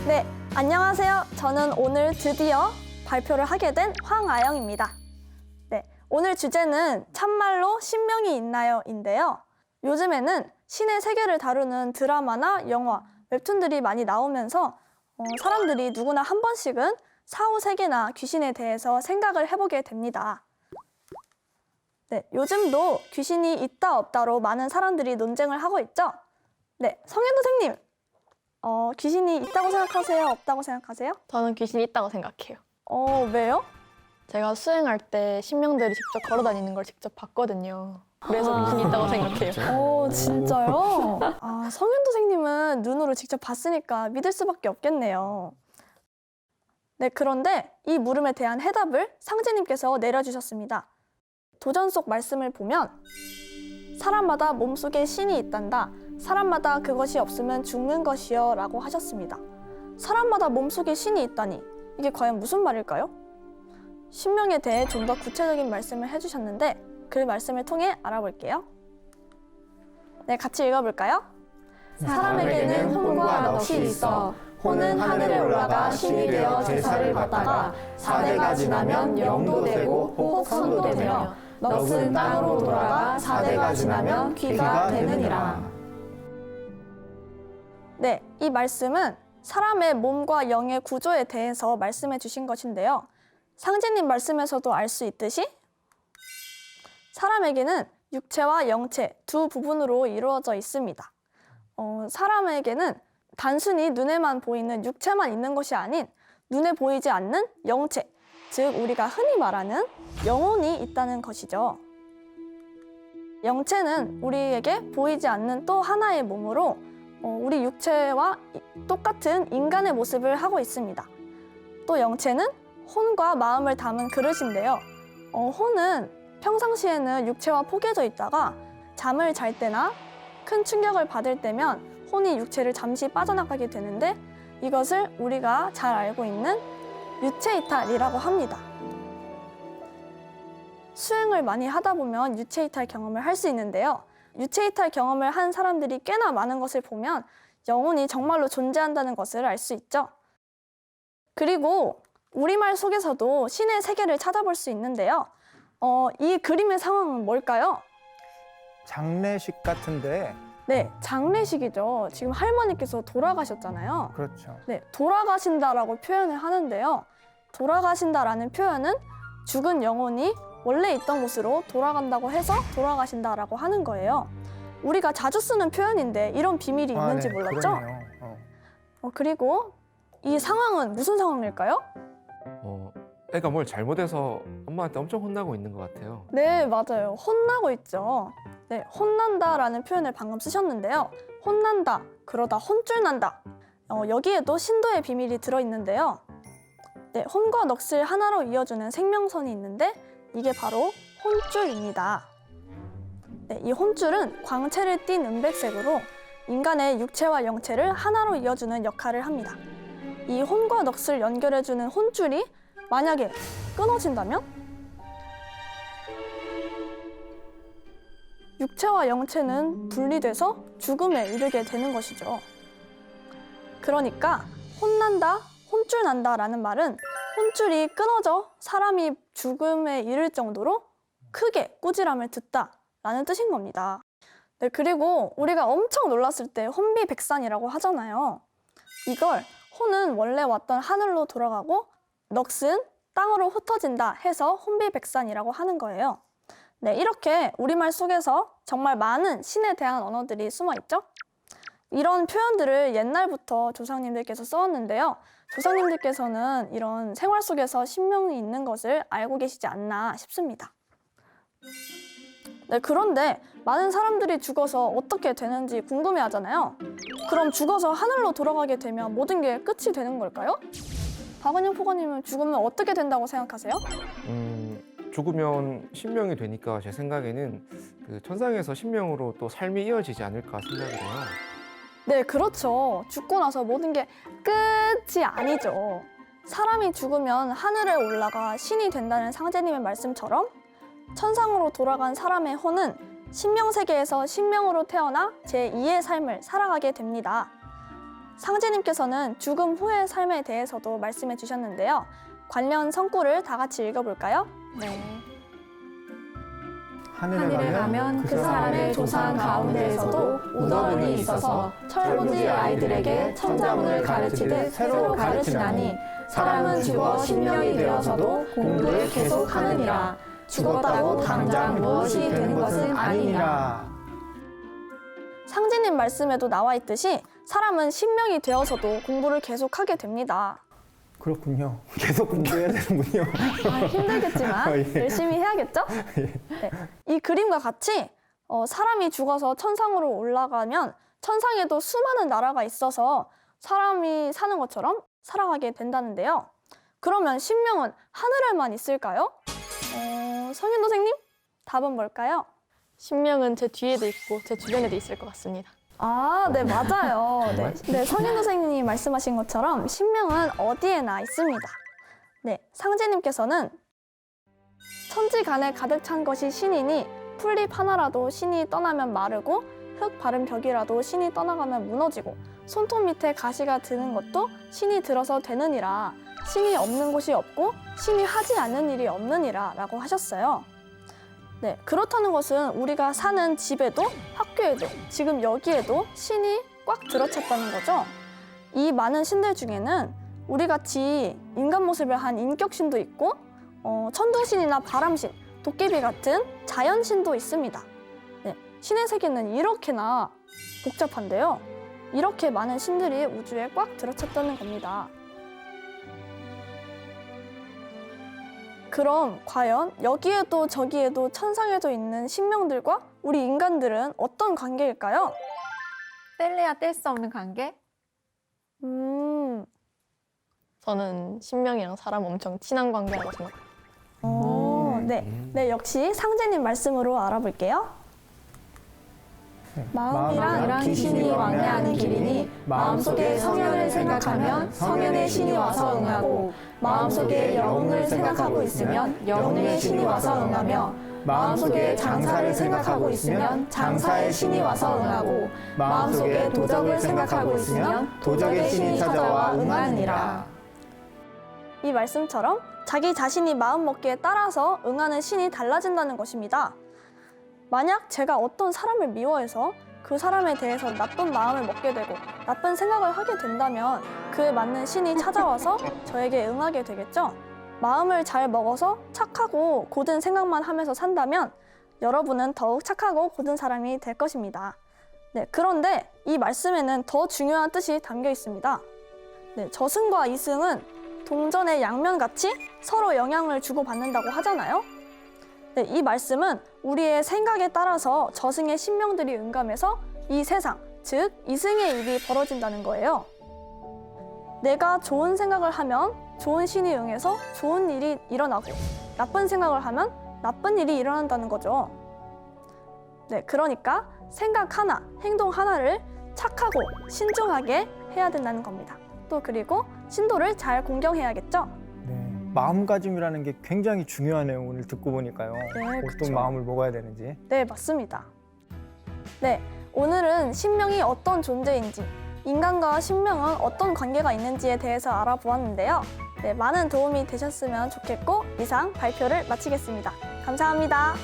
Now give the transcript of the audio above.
네, 안녕하세요. 저는 오늘 드디어 발표를 하게 된 황아영입니다. 네, 오늘 주제는 참말로 신명이 있나요?인데요. 요즘에는 신의 세계를 다루는 드라마나 영화, 웹툰들이 많이 나오면서 사람들이 누구나 한 번씩은 사후 세계나 귀신에 대해서 생각을 해보게 됩니다. 네, 요즘도 귀신이 있다 없다로 많은 사람들이 논쟁을 하고 있죠. 네, 성현 선생님, 귀신이 있다고 생각하세요? 없다고 생각하세요? 저는 귀신이 있다고 생각해요. 왜요? 제가 수행할 때 신명들이 직접 걸어 다니는 걸 직접 봤거든요. 그래서 귀신이 있다고 생각해요. 진짜요? 성현 선생님은 눈으로 직접 봤으니까 믿을 수밖에 없겠네요. 네, 그런데 이 물음에 대한 해답을 상제님께서 내려주셨습니다. 도전 속 말씀을 보면 사람마다 몸속에 신이 있단다. 사람마다 그것이 없으면 죽는 것이요 라고 하셨습니다. 사람마다 몸속에 신이 있다니 이게 과연 무슨 말일까요? 신명에 대해 좀 더 구체적인 말씀을 해주셨는데 그 말씀을 통해 알아볼게요. 네, 같이 읽어볼까요? 사람에게는 혼과 넋이 있어 혼은 하늘에 올라가 신이 되어 제사를 받다가 사대가 지나면 영도 되고 혹 선도 되며 넋은 땅으로 돌아가 사대가 지나면 귀가 되느니라. 네, 이 말씀은 사람의 몸과 영의 구조에 대해서 말씀해 주신 것인데요. 상제님 말씀에서도 알 수 있듯이 사람에게는 육체와 영체 두 부분으로 이루어져 있습니다. 사람에게는 단순히 눈에만 보이는 육체만 있는 것이 아닌 눈에 보이지 않는 영체, 즉 우리가 흔히 말하는 영혼이 있다는 것이죠. 영체는 우리에게 보이지 않는 또 하나의 몸으로 우리 육체와 똑같은 인간의 모습을 하고 있습니다. 또 영체는 혼과 마음을 담은 그릇인데요. 혼은 평상시에는 육체와 포개져 있다가 잠을 잘 때나 큰 충격을 받을 때면 혼이 육체를 잠시 빠져나가게 되는데 이것을 우리가 잘 알고 있는 유체이탈이라고 합니다. 수행을 많이 하다 보면 유체이탈 경험을 할 수 있는데요. 유체이탈 경험을 한 사람들이 꽤나 많은 것을 보면 영혼이 정말로 존재한다는 것을 알 수 있죠. 그리고 우리말 속에서도 신의 세계를 찾아볼 수 있는데요. 이 그림의 상황은 뭘까요? 장례식 같은데. 네, 장례식이죠. 지금 할머니께서 돌아가셨잖아요. 그렇죠. 네, 돌아가신다라고 표현을 하는데요. 돌아가신다라는 표현은 죽은 영혼이 원래 있던 곳으로 돌아간다고 해서 돌아가신다라고 하는 거예요. 우리가 자주 쓰는 표현인데 이런 비밀이 있는지 네, 몰랐죠? 그러네요. 그리고 이 상황은 무슨 상황일까요? 애가 뭘 잘못해서 엄마한테 엄청 혼나고 있는 것 같아요. 네, 맞아요. 혼나고 있죠. 네, 혼난다라는 표현을 방금 쓰셨는데요. 혼난다, 그러다 혼쭐 난다. 여기에도 신도의 비밀이 들어있는데요. 네, 혼과 넋을 하나로 이어주는 생명선이 있는데 이게 바로 혼줄입니다. 네, 이 혼줄은 광채를 띤 은백색으로 인간의 육체와 영체를 하나로 이어주는 역할을 합니다. 이 혼과 넋을 연결해주는 혼줄이 만약에 끊어진다면 육체와 영체는 분리돼서 죽음에 이르게 되는 것이죠. 그러니까 혼난다, 혼줄 난다라는 말은 혼줄이 끊어져 사람이 죽음에 이를 정도로 크게 꾸지람을 듣다라는 뜻인 겁니다. 네, 그리고 우리가 엄청 놀랐을 때 혼비백산이라고 하잖아요. 이걸 혼은 원래 왔던 하늘로 돌아가고 넋은 땅으로 흩어진다 해서 혼비백산이라고 하는 거예요. 네, 이렇게 우리말 속에서 정말 많은 신에 대한 언어들이 숨어 있죠. 이런 표현들을 옛날부터 조상님들께서 써왔는데요. 조상님들께서는 이런 생활 속에서 신명이 있는 것을 알고 계시지 않나 싶습니다. 네, 그런데 많은 사람들이 죽어서 어떻게 되는지 궁금해하잖아요. 그럼 죽어서 하늘로 돌아가게 되면 모든 게 끝이 되는 걸까요? 박은영 포가님은 죽으면 어떻게 된다고 생각하세요? 죽으면 신명이 되니까 제 생각에는 그 천상에서 신명으로 또 삶이 이어지지 않을까 생각을 해요. 네, 그렇죠. 죽고 나서 모든 게 끝이 아니죠. 사람이 죽으면 하늘에 올라가 신이 된다는 상제님의 말씀처럼 천상으로 돌아간 사람의 혼은 신명세계에서 신명으로 태어나 제2의 삶을 살아가게 됩니다. 상제님께서는 죽음 후의 삶에 대해서도 말씀해 주셨는데요. 관련 성구를 다 같이 읽어볼까요? 네. 하늘에 가면 그 사람의 조상 가운데에서도 우더분이 있어서 철부지 아이들에게 천자문을 가르치듯 새로 가르치나니 사람은 죽어 신명이 되어서도 공부를 계속하느니라. 죽었다고 당장 무엇이 되는 것은 아니니라. 상제님 말씀에도 나와 있듯이 사람은 신명이 되어서도 공부를 계속하게 됩니다. 그렇군요. 계속 공부해야 되는군요. 힘들겠지만 예. 열심히 해야겠죠? 네. 이 그림과 같이 사람이 죽어서 천상으로 올라가면 천상에도 수많은 나라가 있어서 사람이 사는 것처럼 살아가게 된다는데요. 그러면 신명은 하늘에만 있을까요? 성윤 선생님? 답은 뭘까요? 신명은 제 뒤에도 있고 제 주변에도 있을 것 같습니다. 아, 네, 맞아요. 네, 정말? 네, 성윤 선생님이 말씀하신 것처럼 신명은 어디에나 있습니다. 네, 상제님께서는 천지간에 가득 찬 것이 신이니 풀잎 하나라도 신이 떠나면 마르고 흙 바른 벽이라도 신이 떠나가면 무너지고 손톱 밑에 가시가 드는 것도 신이 들어서 되느니라. 신이 없는 곳이 없고 신이 하지 않는 일이 없느니라 라고 하셨어요. 네, 그렇다는 것은 우리가 사는 집에도 학교에도 지금 여기에도 신이 꽉 들어찼다는 거죠. 이 많은 신들 중에는 우리같이 인간 모습을 한 인격신도 있고 천둥신이나 바람신, 도깨비 같은 자연신도 있습니다. 네, 신의 세계는 이렇게나 복잡한데요. 이렇게 많은 신들이 우주에 꽉 들어찼다는 겁니다. 그럼 과연 여기에도 저기에도 천상에도 있는 신명들과 우리 인간들은 어떤 관계일까요? 뗄래야 뗄 수 없는 관계? 저는 신명이랑 사람 엄청 친한 관계라고 생각해요. 네, 역시 상제님 말씀으로 알아볼게요. 마음이랑 귀신이 왕래하는 길이니 마음속에 성현을 생각하면 성현의 신이 와서 응하고 마음속에 영웅을 생각하고 있으면 영웅의 신이 와서 응하며 마음속에 장사를 생각하고 있으면 장사의 신이 와서 응하고 마음속에 도적을 생각하고 있으면 도적의 신이 찾아와 응하느니라. 이 말씀처럼 자기 자신이 마음먹기에 따라서 응하는 신이 달라진다는 것입니다. 만약 제가 어떤 사람을 미워해서 그 사람에 대해서 나쁜 마음을 먹게 되고 나쁜 생각을 하게 된다면 그에 맞는 신이 찾아와서 저에게 응하게 되겠죠? 마음을 잘 먹어서 착하고 고든 생각만 하면서 산다면 여러분은 더욱 착하고 고든 사람이 될 것입니다. 네, 그런데 이 말씀에는 더 중요한 뜻이 담겨 있습니다. 네, 저승과 이승은 동전의 양면같이 서로 영향을 주고받는다고 하잖아요. 네, 이 말씀은 우리의 생각에 따라서 저승의 신명들이 응감해서 이 세상, 즉 이승의 일이 벌어진다는 거예요. 내가 좋은 생각을 하면 좋은 신이 응해서 좋은 일이 일어나고 나쁜 생각을 하면 나쁜 일이 일어난다는 거죠. 네, 그러니까 생각 하나, 행동 하나를 착하고 신중하게 해야 된다는 겁니다. 또 그리고 신도를 잘 공경해야겠죠. 네, 마음가짐이라는 게 굉장히 중요하네요. 오늘 듣고 보니까요. 네, 그쵸. 어떤 마음을 먹어야 되는지. 네, 맞습니다. 네, 오늘은 신명이 어떤 존재인지, 인간과 신명은 어떤 관계가 있는지에 대해서 알아보았는데요. 네, 많은 도움이 되셨으면 좋겠고 이상 발표를 마치겠습니다. 감사합니다.